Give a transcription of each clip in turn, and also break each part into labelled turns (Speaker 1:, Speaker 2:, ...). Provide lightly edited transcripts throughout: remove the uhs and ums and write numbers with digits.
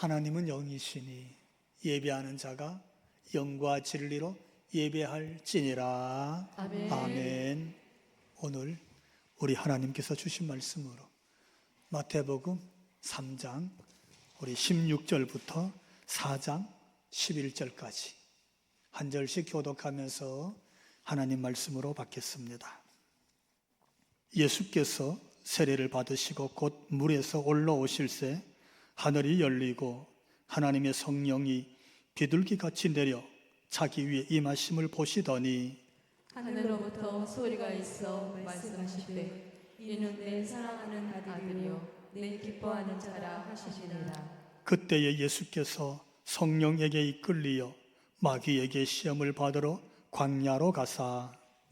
Speaker 1: 하나님은 영이시니 예배하는 자가 영과 진리로 예배할지니라.
Speaker 2: 아멘.
Speaker 1: 아멘. 오늘 우리 하나님께서 주신 말씀으로 마태복음 3장 우리 16절부터 4장 11절까지 한 절씩 교독하면서 하나님 말씀으로 받겠습니다. 예수께서 세례를 받으시고 곧 물에서 올라오실새 하늘이 열리고 하나님의 성령이 비둘기같이 내려 자기 위에 임하심을 보시더니
Speaker 2: 하늘로부터 소리가 있어 말씀하시되 이는 내 사랑하는 아들이요 내 기뻐하는 자라 하시니라.
Speaker 1: 그때에 예수께서 성령에게 이끌리어 마귀에게 시험을 받으러 광야로 가사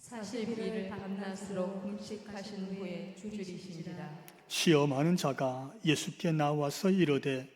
Speaker 2: 40일을 밤낮으로 금식하신 후에 주주리시니라.
Speaker 1: 시험하는 자가 예수께 나와서 이르되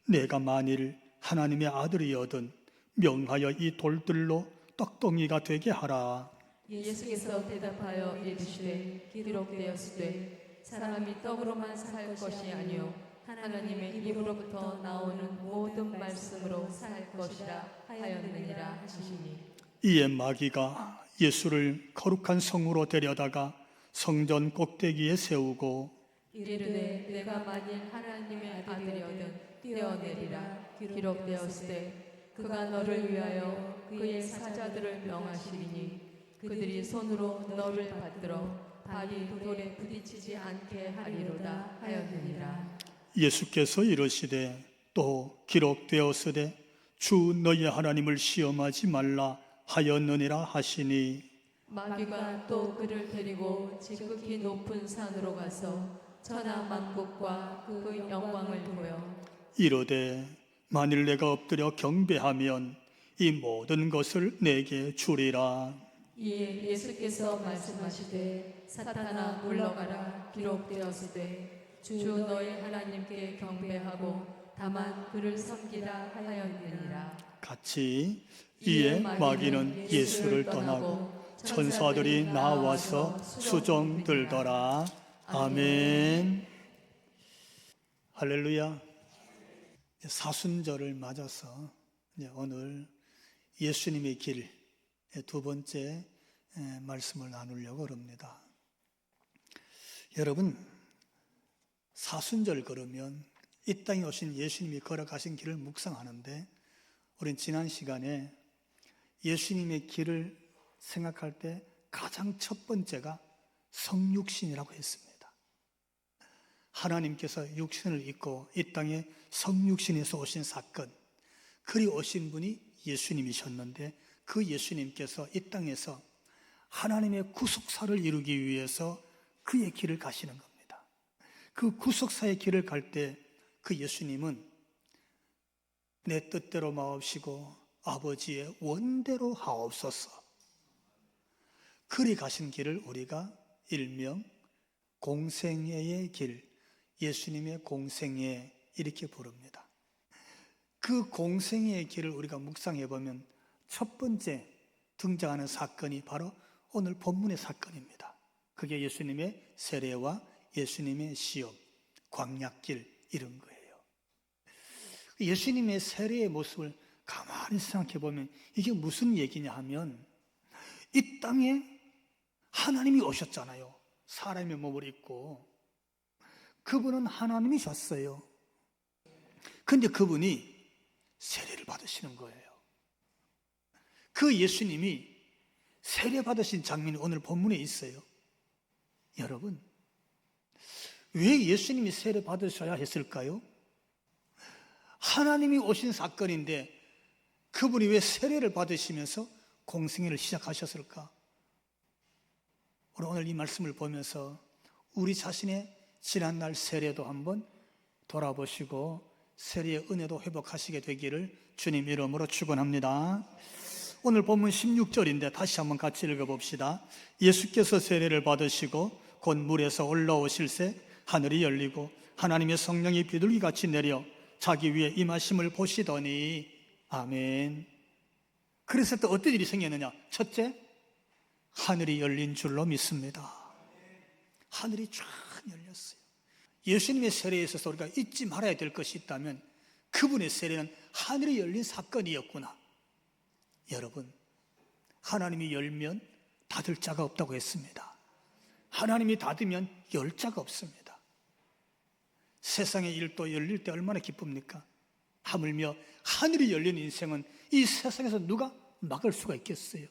Speaker 1: 내가 만일 하나님의 아들이거든 명하여 이 돌들로 떡덩이가 되게 하라.
Speaker 2: 예수께서 대답하여 이르시되 기록되었으되 사람이 떡으로만 살 것이 아니요 하나님의 입으로부터 나오는 모든 말씀으로 살 것이라 하였느니라 하시니.
Speaker 1: 이에 마귀가 예수를 거룩한 성으로 데려다가 성전 꼭대기에 세우고
Speaker 2: 이르되 내가 만일 하나님의 아들이거든 뛰어내리라. 기록되었으되 그가 너를 위하여 그의 사자들을 명하시리니 그들이 손으로 너를 받들어 발이 돌에 부딪히지 않게 하리로다 하였느니라.
Speaker 1: 예수께서 이르시되 또 기록되었으되 주 너희 하나님을 시험하지 말라 하였느니라 하시니
Speaker 2: 마귀가 또 그를 데리고 지극히 높은 산으로 가서 천하 만국과 그 영광을 보여
Speaker 1: 이르되 만일 내가 엎드려 경배하면 이 모든 것을 내게 주리라.
Speaker 2: 이에 예수께서 말씀하시되 사탄아 물러가라. 기록되었으되 주 너희 하나님께 경배하고 다만 그를 섬기라 하였느니라.
Speaker 1: 같이 이에 마귀는 예수를 떠나고 천사들이 나와서 수종 들더라. 아멘. 할렐루야. 사순절을 맞아서 오늘 예수님의 길 두 번째 말씀을 나누려고 합니다. 여러분, 사순절 걸으면 이 땅에 오신 예수님이 걸어가신 길을 묵상하는데 우린 지난 시간에 예수님의 길을 생각할 때 가장 첫 번째가 성육신이라고 했습니다. 하나님께서 육신을 입고 이 땅에 성육신에서 오신 사건, 그리 오신 분이 예수님이셨는데 그 예수님께서 이 땅에서 하나님의 구속사를 이루기 위해서 그의 길을 가시는 겁니다. 그 구속사의 길을 갈 때 그 예수님은 내 뜻대로 마옵시고 아버지의 원대로 하옵소서, 그리 가신 길을 우리가 일명 공생애의 길, 예수님의 공생애 이렇게 부릅니다. 그 공생애의 길을 우리가 묵상해 보면 첫 번째 등장하는 사건이 바로 오늘 본문의 사건입니다. 그게 예수님의 세례와 예수님의 시험, 광야길 이런 거예요. 예수님의 세례의 모습을 가만히 생각해 보면 이게 무슨 얘기냐 하면 이 땅에 하나님이 오셨잖아요. 사람의 몸을 입고. 그분은 하나님이셨어요. 근데 그분이 세례를 받으시는 거예요. 그 예수님이 세례 받으신 장면이 오늘 본문에 있어요. 여러분, 왜 예수님이 세례 받으셔야 했을까요? 하나님이 오신 사건인데 그분이 왜 세례를 받으시면서 공생애를 시작하셨을까? 우리 오늘 이 말씀을 보면서 우리 자신의 지난날 세례도 한번 돌아보시고 세례의 은혜도 회복하시게 되기를 주님 이름으로 축원합니다. 오늘 본문 16절인데 다시 한번 같이 읽어봅시다. 예수께서 세례를 받으시고 곧 물에서 올라오실새 하늘이 열리고 하나님의 성령이 비둘기같이 내려 자기 위에 임하심을 보시더니 아멘. 그래서 또 어떤 일이 생겼느냐? 첫째, 하늘이 열린 줄로 믿습니다. 하늘이 쫙 열렸어요. 예수님의 세례에 있어서 우리가 잊지 말아야 될 것이 있다면 그분의 세례는 하늘이 열린 사건이었구나. 여러분, 하나님이 열면 닫을 자가 없다고 했습니다. 하나님이 닫으면 열 자가 없습니다. 세상의 일도 열릴 때 얼마나 기쁩니까? 하물며 하늘이 열린 인생은 이 세상에서 누가 막을 수가 있겠어요?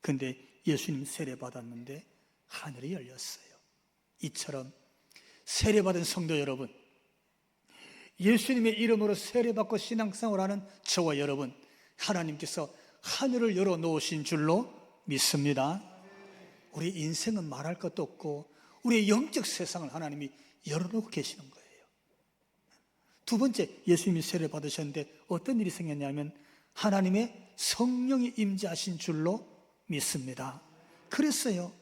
Speaker 1: 근데 예수님 세례 받았는데 하늘이 열렸어요. 이처럼 세례받은 성도 여러분, 예수님의 이름으로 세례받고 신앙생활하는 저와 여러분, 하나님께서 하늘을 열어놓으신 줄로 믿습니다. 우리 인생은 말할 것도 없고 우리의 영적 세상을 하나님이 열어놓고 계시는 거예요. 두 번째, 예수님이 세례 받으셨는데 어떤 일이 생겼냐면 하나님의 성령이 임재하신 줄로 믿습니다. 그랬어요.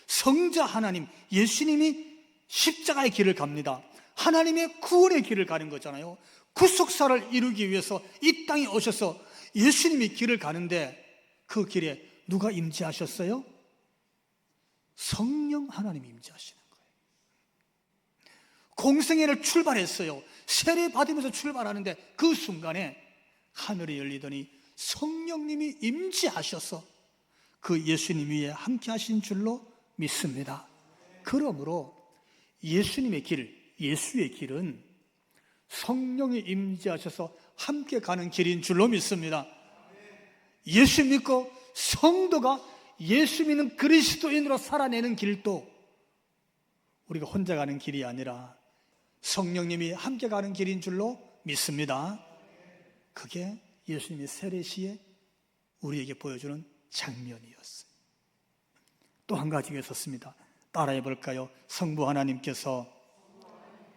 Speaker 1: 성자 하나님, 예수님이 십자가의 길을 갑니다. 하나님의 구원의 길을 가는 거잖아요. 구속사를 이루기 위해서 이 땅에 오셔서 예수님이 길을 가는데 그 길에 누가 임재하셨어요? 성령 하나님이 임재하시는 거예요. 공생애를 출발했어요. 세례 받으면서 출발하는데 그 순간에 하늘이 열리더니 성령님이 임재하셔서 그 예수님 위에 함께 하신 줄로 믿습니다. 그러므로 예수님의 길, 예수의 길은 성령이 임재하셔서 함께 가는 길인 줄로 믿습니다. 예수 믿고 성도가 예수 믿는 그리스도인으로 살아내는 길도 우리가 혼자 가는 길이 아니라 성령님이 함께 가는 길인 줄로 믿습니다. 그게 예수님이 세례 시에 우리에게 보여주는 장면이었어요. 또 한 가지가 있었습니다. 따라해 볼까요? 성부 하나님께서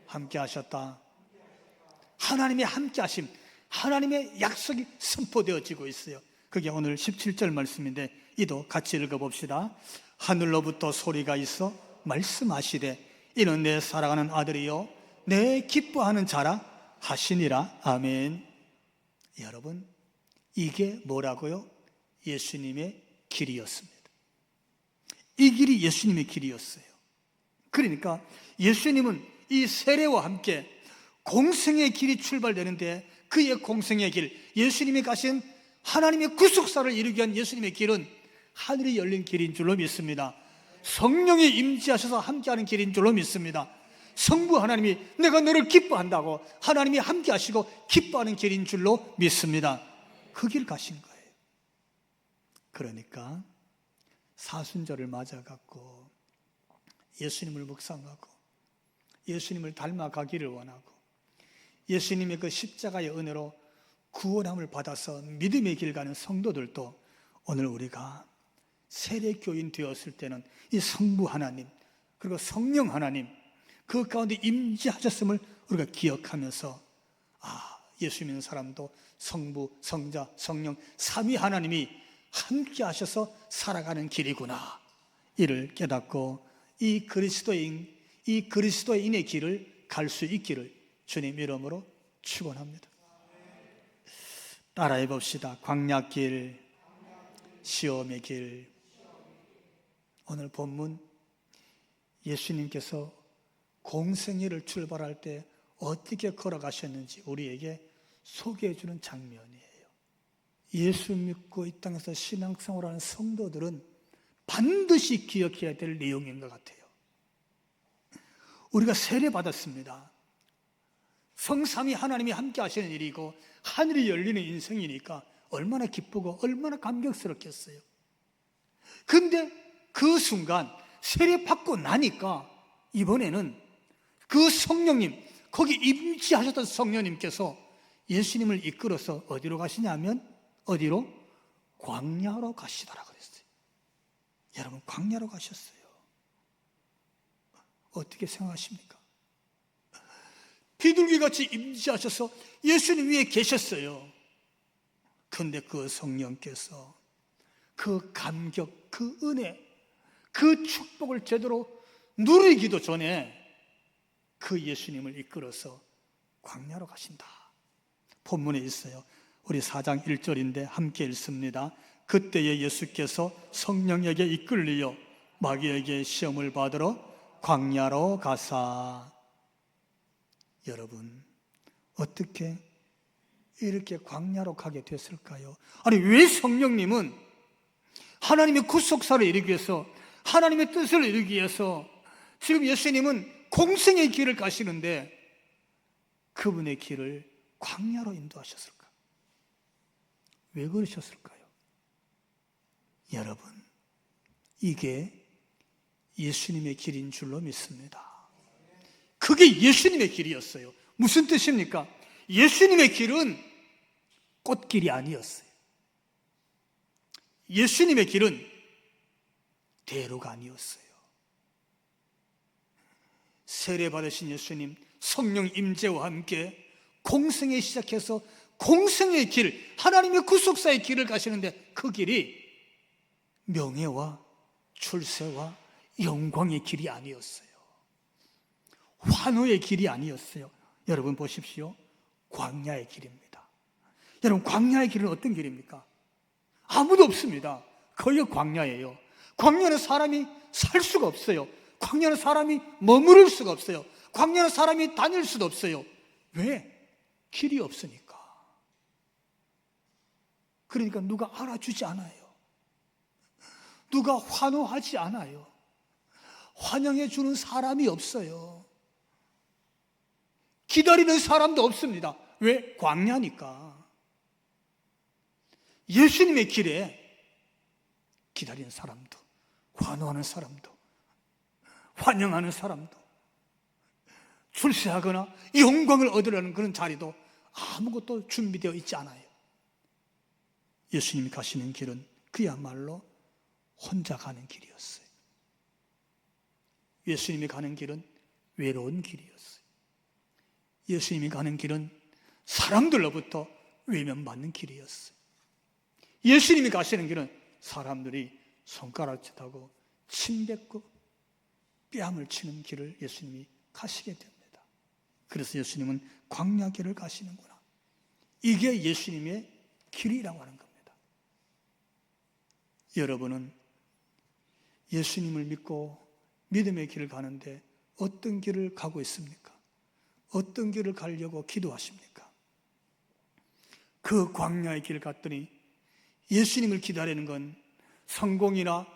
Speaker 1: 함께 하셨다. 하나님의 함께 하심, 하나님의 약속이 선포되어지고 있어요. 그게 오늘 17절 말씀인데 이도 같이 읽어봅시다. 하늘로부터 소리가 있어 말씀하시되 이는 내 사랑하는 아들이요 내 기뻐하는 자라 하시니라. 아멘. 여러분, 이게 뭐라고요? 예수님의 길이었습니다. 이 길이 예수님의 길이었어요. 그러니까 예수님은 이 세례와 함께 공생의 길이 출발되는데 그의 공생의 길, 예수님이 가신 하나님의 구속사를 이루기 위한 예수님의 길은 하늘이 열린 길인 줄로 믿습니다. 성령이 임재하셔서 함께하는 길인 줄로 믿습니다. 성부 하나님이 내가 너를 기뻐한다고 하나님이 함께 하시고 기뻐하는 길인 줄로 믿습니다. 그 길 가신 거예요. 그러니까 사순절을 맞아갖고 예수님을 묵상하고 예수님을 닮아가기를 원하고 예수님의 그 십자가의 은혜로 구원함을 받아서 믿음의 길 가는 성도들도 오늘 우리가 세례교인 되었을 때는 이 성부 하나님 그리고 성령 하나님 그 가운데 임재하셨음을 우리가 기억하면서 예수 믿는 사람도 성부, 성자, 성령 삼위 하나님이 함께 하셔서 살아가는 길이구나, 이를 깨닫고 이 그리스도인의 길을 갈 수 있기를 주님 이름으로 축원합니다. 따라해 봅시다. 광야길, 시험의 길. 오늘 본문 예수님께서 공생애를 출발할 때 어떻게 걸어가셨는지 우리에게 소개해 주는 장면이에요. 예수 믿고 이 땅에서 신앙생활하는 성도들은 반드시 기억해야 될 내용인 것 같아요. 우리가 세례받았습니다. 성삼위 하나님이 함께 하시는 일이고 하늘이 열리는 인생이니까 얼마나 기쁘고 얼마나 감격스럽겠어요. 근데 그 순간 세례받고 나니까 이번에는 그 성령님, 거기 임재하셨던 성령님께서 예수님을 이끌어서 어디로 가시냐면 어디로? 광야로 가시더라 그랬어요. 여러분, 광야로 가셨어요. 어떻게 생각하십니까? 비둘기같이 임재하셔서 예수님 위에 계셨어요. 그런데 그 성령께서 그 감격, 그 은혜, 그 축복을 제대로 누리기도 전에 그 예수님을 이끌어서 광야로 가신다. 본문에 있어요. 우리 4장 1절인데 함께 읽습니다. 그때에 예수께서 성령에게 이끌리어 마귀에게 시험을 받으러 광야로 가사. 여러분, 어떻게 이렇게 광야로 가게 됐을까요? 아니, 왜 성령님은 하나님의 구속사를 이루기 위해서, 하나님의 뜻을 이루기 위해서 지금 예수님은 공생의 길을 가시는데 그분의 길을 광야로 인도하셨을까? 왜 그러셨을까요? 여러분, 이게 예수님의 길인 줄로 믿습니다. 그게 예수님의 길이었어요. 무슨 뜻입니까? 예수님의 길은 꽃길이 아니었어요. 예수님의 길은 대로가 아니었어요. 세례받으신 예수님, 성령 임재와 함께 공생에 시작해서 공생의 길, 하나님의 구속사의 길을 가시는데 그 길이 명예와 출세와 영광의 길이 아니었어요. 환호의 길이 아니었어요. 여러분 보십시오. 광야의 길입니다. 여러분, 광야의 길은 어떤 길입니까? 아무도 없습니다. 거기가 광야예요. 광야는 사람이 살 수가 없어요. 광야는 사람이 머무를 수가 없어요. 광야는 사람이 다닐 수도 없어요. 왜? 길이 없으니까. 그러니까 누가 알아주지 않아요. 누가 환호하지 않아요. 환영해 주는 사람이 없어요. 기다리는 사람도 없습니다. 왜? 광야니까. 예수님의 길에 기다리는 사람도, 환호하는 사람도, 환영하는 사람도, 출세하거나 영광을 얻으려는 그런 자리도 아무것도 준비되어 있지 않아요. 예수님이 가시는 길은 그야말로 혼자 가는 길이었어요. 예수님이 가는 길은 외로운 길이었어요. 예수님이 가는 길은 사람들로부터 외면받는 길이었어요. 예수님이 가시는 길은 사람들이 손가락질하고 침뱉고 뺨을 치는 길을 예수님이 가시게 됩니다. 그래서 예수님은 광야길을 가시는구나. 이게 예수님의 길이라고 하는 겁니다. 여러분은 예수님을 믿고 믿음의 길을 가는데 어떤 길을 가고 있습니까? 어떤 길을 가려고 기도하십니까? 그 광야의 길을 갔더니 예수님을 기다리는 건 성공이나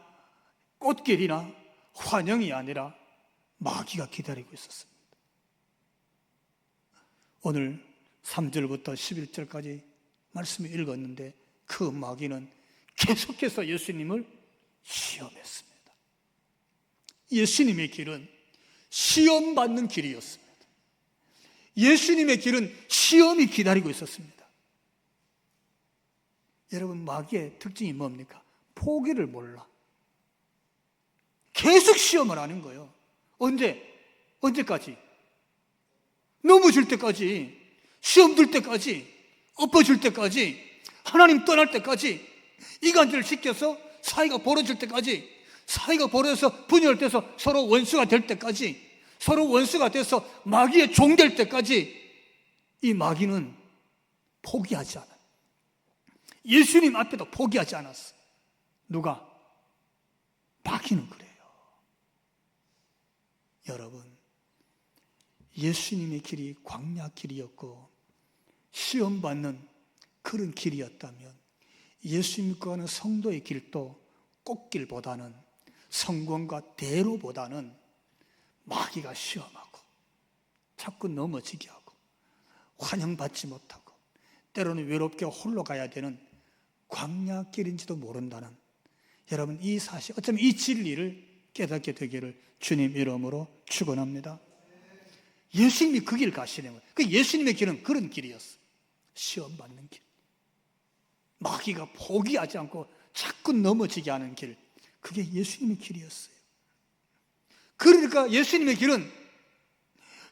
Speaker 1: 꽃길이나 환영이 아니라 마귀가 기다리고 있었습니다. 오늘 3절부터 11절까지 말씀을 읽었는데 그 마귀는 계속해서 예수님을 시험했습니다. 예수님의 길은 시험받는 길이었습니다. 예수님의 길은 시험이 기다리고 있었습니다. 여러분, 마귀의 특징이 뭡니까? 포기를 몰라. 계속 시험을 하는 거예요. 언제까지? 넘어질 때까지, 시험 들 때까지, 엎어질 때까지, 하나님 떠날 때까지, 이간질을 시켜서 사이가 벌어질 때까지, 사이가 벌어져서 분열돼서 서로 원수가 될 때까지, 서로 원수가 돼서 마귀의 종 될 때까지 이 마귀는 포기하지 않아요. 예수님 앞에도 포기하지 않았어. 누가? 마귀는 그래요. 여러분, 예수님의 길이 광야 길이었고 시험받는 그런 길이었다면 예수 믿고 가는 성도의 길도 꽃길보다는, 성공과 대로보다는 마귀가 시험하고 자꾸 넘어지게 하고 환영받지 못하고 때로는 외롭게 홀로 가야 되는 광야길인지도 모른다는, 여러분, 이 사실, 어쩌면 이 진리를 깨닫게 되기를 주님 이름으로 축원합니다. 예수님이 그 길 가시는 거예요. 그 예수님의 길은 그런 길이었어요. 시험받는 길, 마귀가 포기하지 않고 자꾸 넘어지게 하는 길, 그게 예수님의 길이었어요. 그러니까 예수님의 길은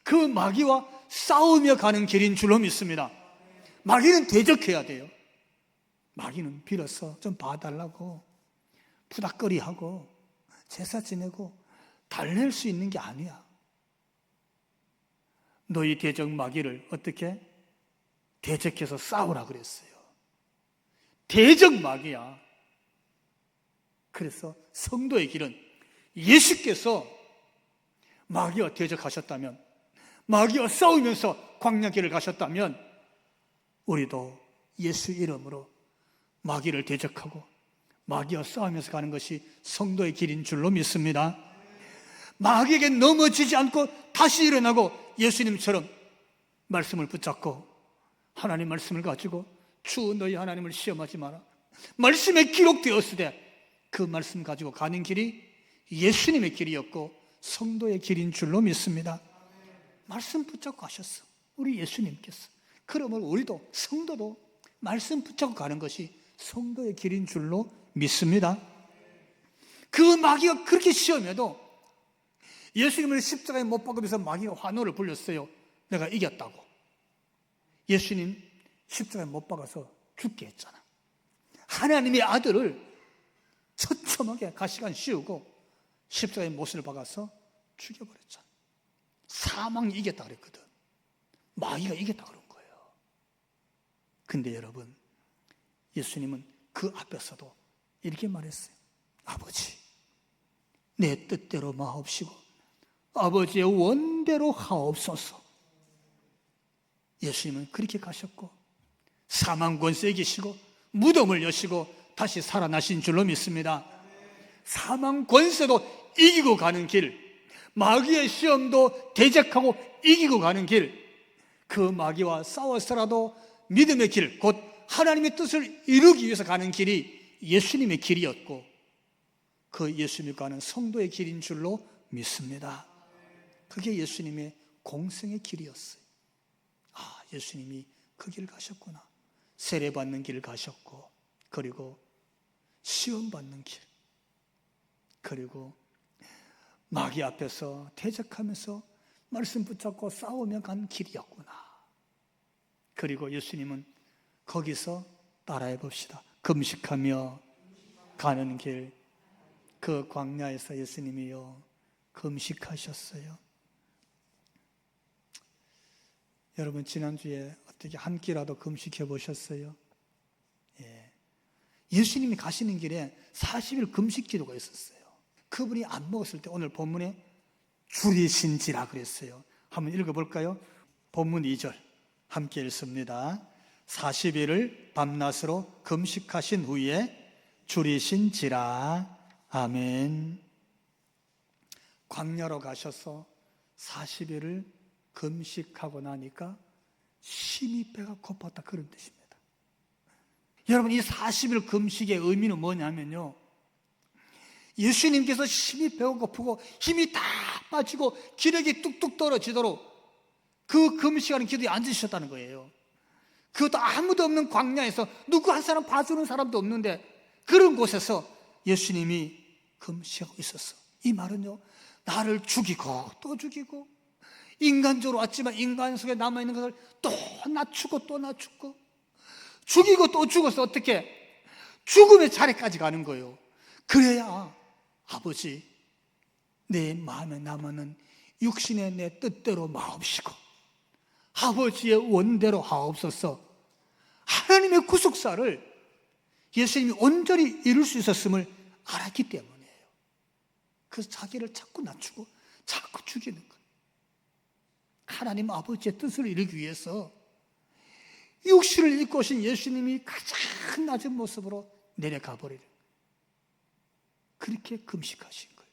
Speaker 1: 그 마귀와 싸우며 가는 길인 줄로 믿습니다. 마귀는 대적해야 돼요. 마귀는 빌어서 좀 봐달라고 푸닥거리하고 제사 지내고 달랠 수 있는 게 아니야. 너희 대적 마귀를 어떻게? 대적해서 싸우라 그랬어요. 대적 마귀야. 그래서 성도의 길은 예수께서 마귀와 대적하셨다면 마귀와 싸우면서 광야길을 가셨다면 우리도 예수 이름으로 마귀를 대적하고 마귀와 싸우면서 가는 것이 성도의 길인 줄로 믿습니다. 마귀에게 넘어지지 않고 다시 일어나고 예수님처럼 말씀을 붙잡고 하나님 말씀을 가지고 주 너희 하나님을 시험하지 마라, 말씀에 기록되었을 때 그 말씀 가지고 가는 길이 예수님의 길이었고 성도의 길인 줄로 믿습니다. 말씀 붙잡고 가셨어, 우리 예수님께서. 그러면 우리도, 성도도 말씀 붙잡고 가는 것이 성도의 길인 줄로 믿습니다. 그 마귀가 그렇게 시험해도 예수님을 십자가에 못 박으면서 마귀가 환호를 불렸어요. 내가 이겼다고. 예수님 십자가에 못 박아서 죽게 했잖아. 하나님의 아들을 처참하게 가시관 씌우고 십자가에 못을 박아서 죽여버렸잖아. 사망이 이겼다 그랬거든. 마귀가 이겼다 그런 거예요. 근데 여러분, 예수님은 그 앞에서도 이렇게 말했어요. 아버지, 내 뜻대로 마옵시고 아버지의 원대로 하옵소서. 예수님은 그렇게 가셨고 사망 권세에 계시고 무덤을 여시고 다시 살아나신 줄로 믿습니다. 사망 권세도 이기고 가는 길, 마귀의 시험도 대적하고 이기고 가는 길, 그 마귀와 싸워서라도 믿음의 길, 곧 하나님의 뜻을 이루기 위해서 가는 길이 예수님의 길이었고 그 예수님이 가는 성도의 길인 줄로 믿습니다. 그게 예수님의 공생의 길이었어요. 아, 예수님이 그 길을 가셨구나. 세례받는 길을 가셨고, 그리고 시험받는 길, 그리고 마귀 앞에서 대적하면서 말씀 붙잡고 싸우며 간 길이었구나. 그리고 예수님은 거기서 따라해 봅시다. 금식하며 가는 길, 그 광야에서 예수님이요 금식하셨어요. 여러분, 지난주에 어떻게 한 끼라도 금식해 보셨어요? 예. 예수님이 가시는 길에 40일 금식 기도가 있었어요. 그분이 안 먹었을 때 오늘 본문에 줄이신지라 그랬어요. 한번 읽어볼까요? 본문 2절 함께 읽습니다. 40일을 밤낮으로 금식하신 후에 줄이신지라. 아멘. 광야로 가셔서 40일을 금식하고 나니까 심히 배가 고팠다, 그런 뜻입니다. 여러분, 이 40일 금식의 의미는 뭐냐면요, 예수님께서 심히 배가 고프고 힘이 다 빠지고 기력이 뚝뚝 떨어지도록 그 금식하는 기도에 앉으셨다는 거예요. 그것도 아무도 없는 광야에서, 누구 한 사람 봐주는 사람도 없는데 그런 곳에서 예수님이 금식하고 있었어. 이 말은요, 나를 죽이고 또 죽이고, 인간적으로 왔지만 인간 속에 남아있는 것을 또 낮추고 또 낮추고, 죽이고 또 죽어서 어떻게 죽음의 자리까지 가는 거예요. 그래야 아버지, 내 마음에 남아는 육신의 내 뜻대로 마옵시고 아버지의 원대로 하옵소서. 하나님의 구속사를 예수님이 온전히 이룰 수 있었음을 알았기 때문이에요. 그래서 자기를 자꾸 낮추고 자꾸 죽이는 거예요. 하나님 아버지의 뜻을 이루기 위해서 육신을 입고 오신 예수님이 가장 낮은 모습으로 내려가 버리는, 그렇게 금식하신 거예요.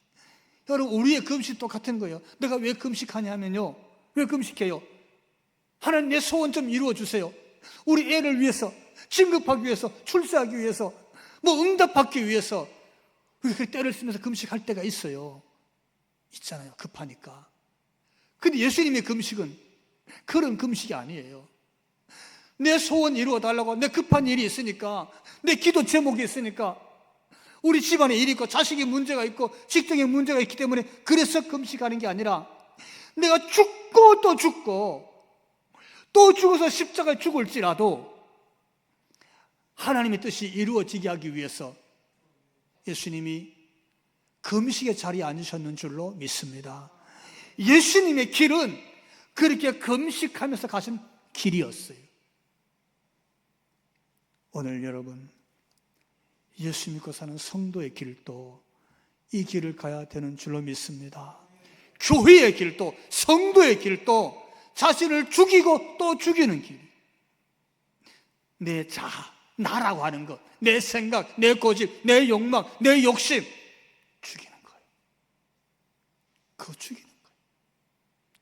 Speaker 1: 여러분, 우리의 금식 똑같은 거예요. 내가 왜 금식하냐면요, 왜 금식해요? 하나님, 내 소원 좀 이루어 주세요. 우리 애를 위해서, 진급하기 위해서, 출세하기 위해서, 뭐 응답받기 위해서 우리가 때를 쓰면서 금식할 때가 있어요. 있잖아요, 급하니까. 근데 예수님의 금식은 그런 금식이 아니에요. 내 소원 이루어 달라고, 내 급한 일이 있으니까, 내 기도 제목이 있으니까, 우리 집안에 일이 있고 자식이 문제가 있고 직장에 문제가 있기 때문에 그래서 금식하는 게 아니라, 내가 죽고 또 죽고 또 죽어서 십자가에 죽을지라도 하나님의 뜻이 이루어지게 하기 위해서 예수님이 금식의 자리에 앉으셨는 줄로 믿습니다. 예수님의 길은 그렇게 금식하면서 가신 길이었어요. 오늘 여러분, 예수 믿고 사는 성도의 길도 이 길을 가야 되는 줄로 믿습니다. 교회의 길도, 성도의 길도 자신을 죽이고 또 죽이는 길. 내 자아, 나라고 하는 것, 내 생각, 내 고집, 내 욕망, 내 욕심 죽이는 거예요. 그거 죽이는 거예요.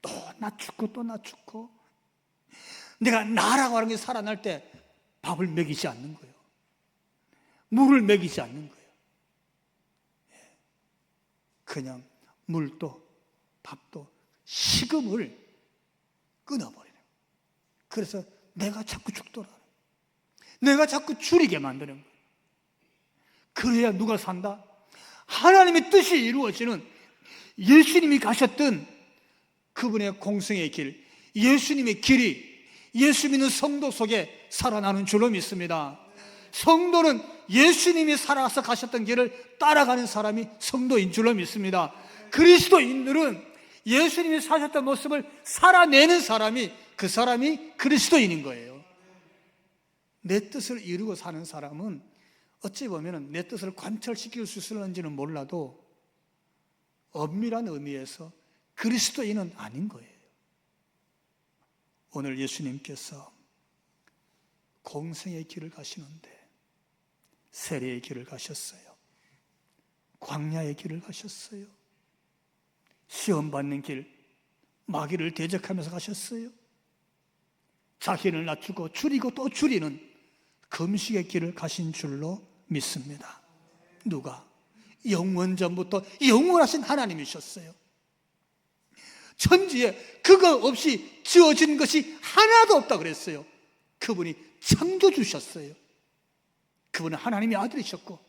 Speaker 1: 또 낮추고 또 낮추고. 내가 나라고 하는 게 살아날 때 밥을 먹이지 않는 거예요. 물을 먹이지 않는 거예요. 그냥 물도 밥도 식음을 끊어버리는 거예요. 그래서 내가 자꾸 죽더라. 내가 자꾸 줄이게 만드는 거예요. 그래야 누가 산다? 하나님의 뜻이 이루어지는, 예수님이 가셨던 그분의 공생의 길, 예수님의 길이 예수 믿는 성도 속에 살아나는 줄로 믿습니다. 성도는 예수님이 살아서 가셨던 길을 따라가는 사람이 성도인 줄로 믿습니다. 그리스도인들은 예수님이 사셨던 모습을 살아내는 사람이, 그 사람이 그리스도인인 거예요. 내 뜻을 이루고 사는 사람은 어찌 보면 내 뜻을 관철시킬 수 있을는지는 몰라도 엄밀한 의미에서 그리스도인은 아닌 거예요. 오늘 예수님께서 공생의 길을 가시는데 세례의 길을 가셨어요. 광야의 길을 가셨어요. 시험받는 길, 마귀를 대적하면서 가셨어요. 자기를 낮추고 줄이고 또 줄이는 금식의 길을 가신 줄로 믿습니다. 누가? 영원전부터 영원하신 하나님이셨어요. 천지에 그거 없이 지어진 것이 하나도 없다 그랬어요. 그분이 창조주셨어요. 그분은 하나님의 아들이셨고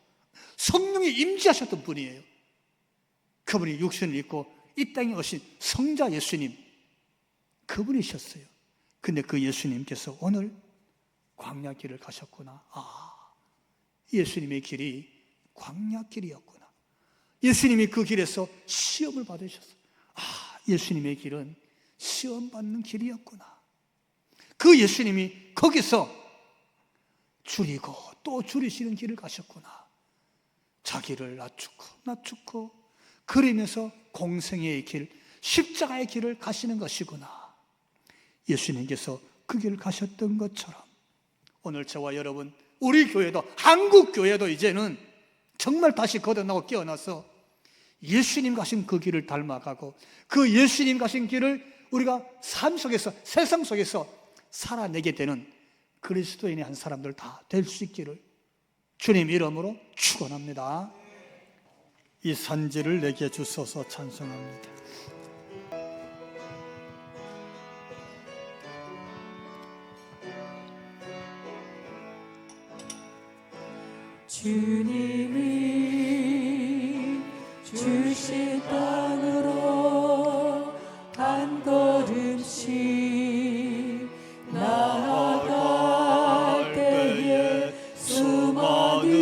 Speaker 1: 성령이 임재하셨던 분이에요. 그분이 육신을 입고 이 땅에 오신 성자 예수님, 그분이셨어요. 근데 그 예수님께서 오늘 광야길을 가셨구나. 예수님의 길이 광야길이었구나. 예수님이 그 길에서 시험을 받으셨어요. 예수님의 길은 시험받는 길이었구나. 그 예수님이 거기서 줄이고 또 줄이시는 길을 가셨구나. 자기를 낮추고 그러면서 공생애의 길, 십자가의 길을 가시는 것이구나. 예수님께서 그 길을 가셨던 것처럼 오늘 저와 여러분, 우리 교회도, 한국 교회도 이제는 정말 다시 거듭나고 깨어나서 예수님 가신 그 길을 닮아가고 그 예수님 가신 길을 우리가 삶 속에서, 세상 속에서 살아내게 되는 그리스도인의 한 사람들 다 될 수 있기를 주님 이름으로 축원합니다. 이 산지를 내게 주소서 찬송합니다.
Speaker 2: 주님이 주신 땅으로 한 걸음씩 나아갈 때에 수많은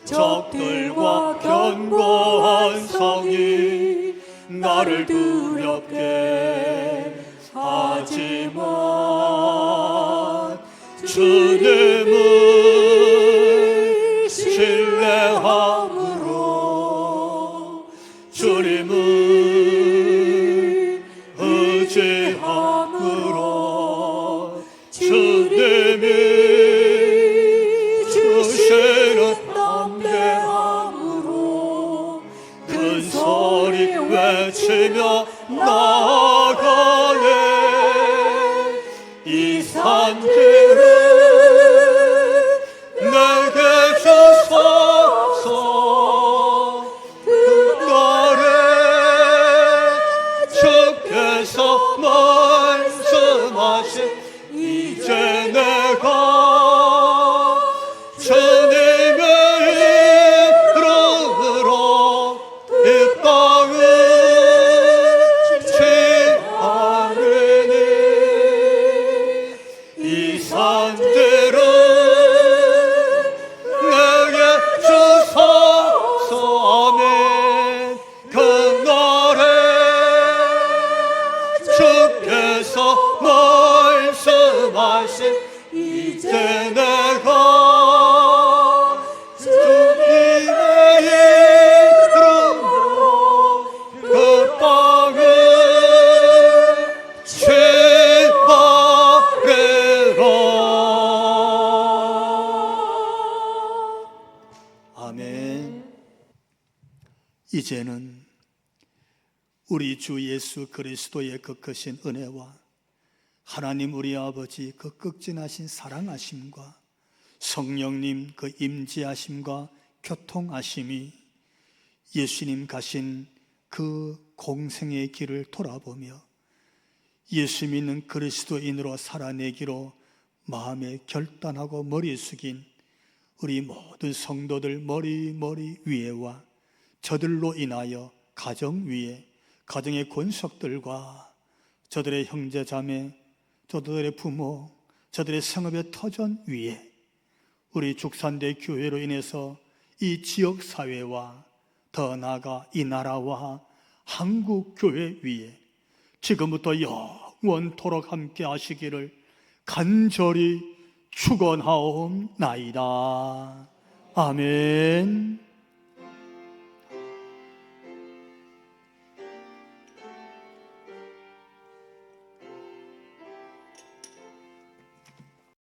Speaker 2: 적들과 견고한 성이 나를 두렵게 하지만 주님을 신뢰함으로 주님을 의지함으로 주님이 주시는 담대함으로 큰 소리 외치며 나아가네. 이 산길을 내게 주소서. 그날에 주께서 말씀하신 이제 내가 주님의 이름으로 이 땅을 취하리니 이 산들은 내게 주소서. 아멘. 그날에 주께서 말씀하신 이제 내가 주님의 이름으로 그 땅을
Speaker 1: 이제는 우리 주 예수 그리스도의 그 크신 은혜와 하나님 우리 아버지 그 극진하신 사랑하심과 성령님 그 임재하심과 교통하심이 예수님 가신 그 공생의 길을 돌아보며 예수 믿는 그리스도인으로 살아내기로 마음에 결단하고 머리 숙인 우리 모든 성도들 머리 위에와 저들로 인하여 가정 위에 가정의 권속들과 저들의 형제 자매, 저들의 부모, 저들의 성읍의 터전 위에 우리 죽산대 교회로 인해서 이 지역 사회와 더 나아가 이 나라와 한국 교회 위에 지금부터 영원토록 함께 하시기를 간절히 축원하옵나이다. 아멘.